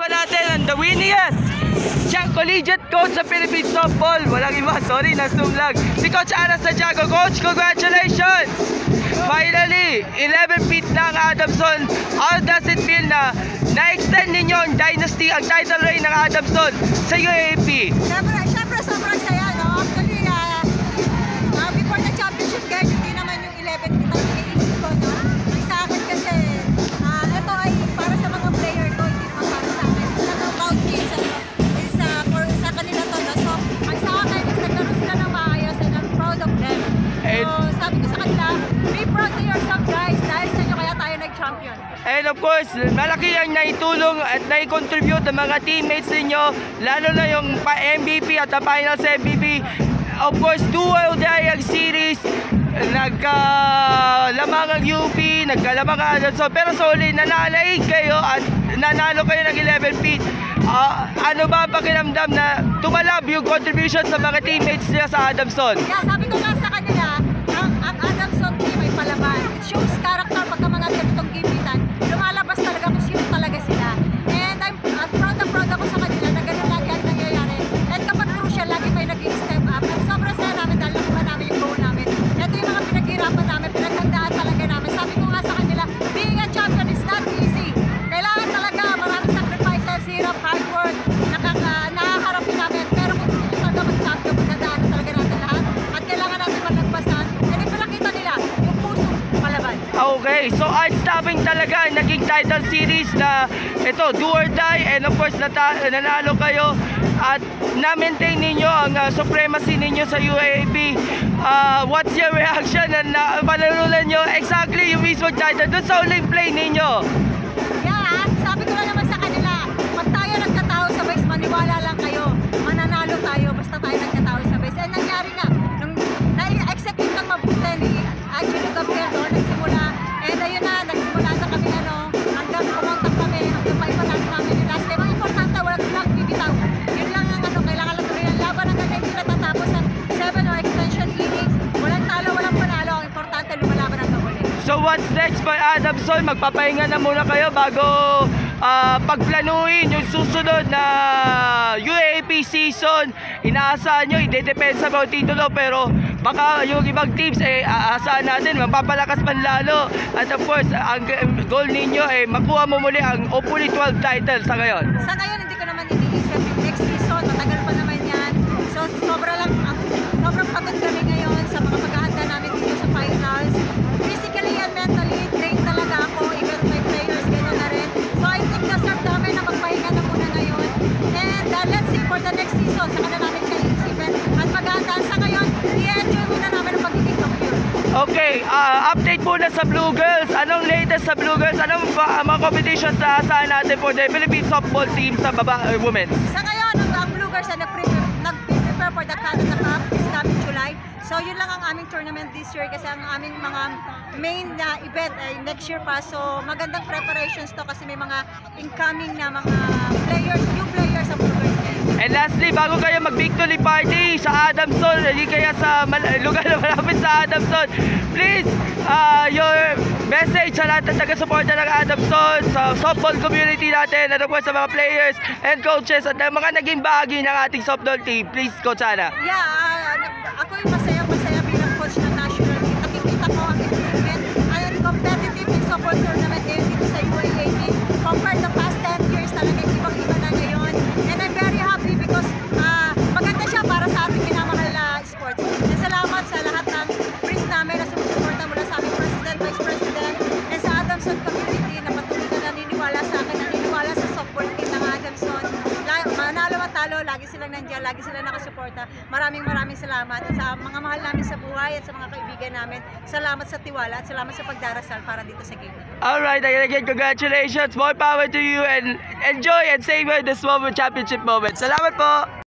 Kasama natin ang the winningest siyang collegiate coach sa Philippine softball. Walang iba, sorry, na-zoom lang. Si Coach Ana Santiago. Coach, congratulations! Finally, 11 feet na ang Adamson. How does it feel na na-extend ninyo ang dynasty, ang title reign ng Adamson sa UAAP? Siyempre sobrang saya, no? Actually, before the championship guys, hindi naman yung 11 feet ang iniisip ko, no? Ang sa akin kasi, ito ay para sa mga player ko, hindi naman para sa akin. It's not about kids, for sa kanila to, no? So, ang sa akin is nagkaroon sila ng maayos and I'm proud of them. So, sabi ko sa kanila, be proud to yourself guys, dahil sa inyo kaya tayo nag-champion. And of course, malaki ang naitulong at nai-contribute ng mga teammates ninyo, lalo na yung MVP at the finals MVP. Of course, dual day ang series, nagkalamang ang UP, nagkalamang ang Adamson, pero sa uli, nanalaig kayo at nanalo kayo ng 11 feet. Ano ba pakiramdam na tumalab yung contribution sa mga teammates nila sa Adamson? Yeah, sabi ko nga sa kanila, ang Adamson team ay palaban. It shows character pagka mga ganitong gibitan. Lumalabas talaga kung sino talaga sila. And I'm proud ako sa kanila na ganun lagi ang nangyayari. And kapag crucial, lagi kayo nag-step up. At sobrang saya namin dahil nakuha namin yung goal namin. Ito yung mga pinaghirapan namin, pinaghandaan talaga namin. Sabi ko nga sa kanila, being a champion is not easy. Kailangan talaga maraming sacrifices, hirap, hard work, nakaharapin namin. Pero kung gusto nyo talaga mag-champion, magdadaan talaga natin lahat. At kailangan natin malagpasan. And ipinakita nila yung puso palaban. Okay, so art-stopping talaga ang naging title series na ito, do or die, and of course nanalo kayo at na-maintain ninyo ang supremacy ninyo sa UAAP. What's your reaction na panalunan nyo exactly yung mismo title doon sa uling play ninyo? Yeah, sabi ko lang naman sa kanila, pag tayo nagkatao sa base, maniwala lang kayo. Mananalo tayo, basta tayo nagkatao sa base. And nangyari na, nung na-execute ng mabuti ni Angelo Gabriel doon, nagsimula, and ayun na, nagsimula na kami hanggang pumuntak kami, hanggang maipanalo namin yung last time. Ang importante, wala lang bibitaw. Yun lang ang kailangan lang tuloy ang laban hanggang hindi natatapos ng 7 or extension innings. Walang talo, walang panalo. Ang importante, lumalaban hanggang uli. So what's next for Adamson? Magpapahinga na muna kayo bago pagplanuhin yung susunod na UAAP season. Inaasahan nyo, idedepensa ba ang titulo, pero baka yung ibang teams aasahan natin mapapalakas man lalo. At of course, ang goal ninyo ay makuha mo muli ang Opuli 12 title sa ngayon. Sa ngayon, hindi ko naman iniisip yung next season, matagal pa naman yan. So sobrang pagod kami ngayon sa mga paghahanda namin dito sa finals. Physically and mentally, drained talaga ako, even my players, gano'n na rin. So I think deserve namin na magpahinga na muna ngayon. And let's see for the next season, saka na namin siya iisipin. At maghahandaan sa ngayon, i-enjoy muna namin ang pagiging champion. Okay, update muna sa Blue Girls. Anong latest sa Blue Girls? Anong mga competitions na asahan natin for the Philippine softball team sa women's? Sa ngayon, ang Blue Girls ay nag-prepare for the Canada Cup this coming July. So yun lang ang aming tournament this year kasi ang aming mga main na event ay next year pa. So magandang preparations to kasi may mga incoming na mga players, new players sa Blue Girls. And lastly, bago kayo mag-victory party sa Adamson, hindi kaya sa lugar na malapit sa Adamson, please, your message sa lahat ng taga-suporta ng Adamson, sa softball community natin, at of course sa mga players and coaches at mga naging bahagi ng ating softball team. Please, Coach Ana. Yeah, ako yung masaya bilang coach ng national team. Nakikita ko ang improvement. Ang competitive yung softball tournament ngayon dito sa UAAP. Compared to past 10 years, talagang ibang-iba na ngayon. And I'm very happy because maganda siya para sa ating minamahal na sports. And salamat sa lahat ng friends namin na sumusuporta mula sa aming President, Vice President, and sa Adamson community na patuloy na naniniwala sa akin, naniniwala sa softball team ng Adamson. Manalo matalo, lagi silang nandiyan, lagi silang nakasuporta. Maraming salamat. At sa mga mahal namin sa buhay at sa mga kaibigan namin, salamat sa tiwala at salamat sa pagdarasal para dito sa game. Alright, again, congratulations. More power to you and enjoy and savor this moment, championship moment. Salamat po!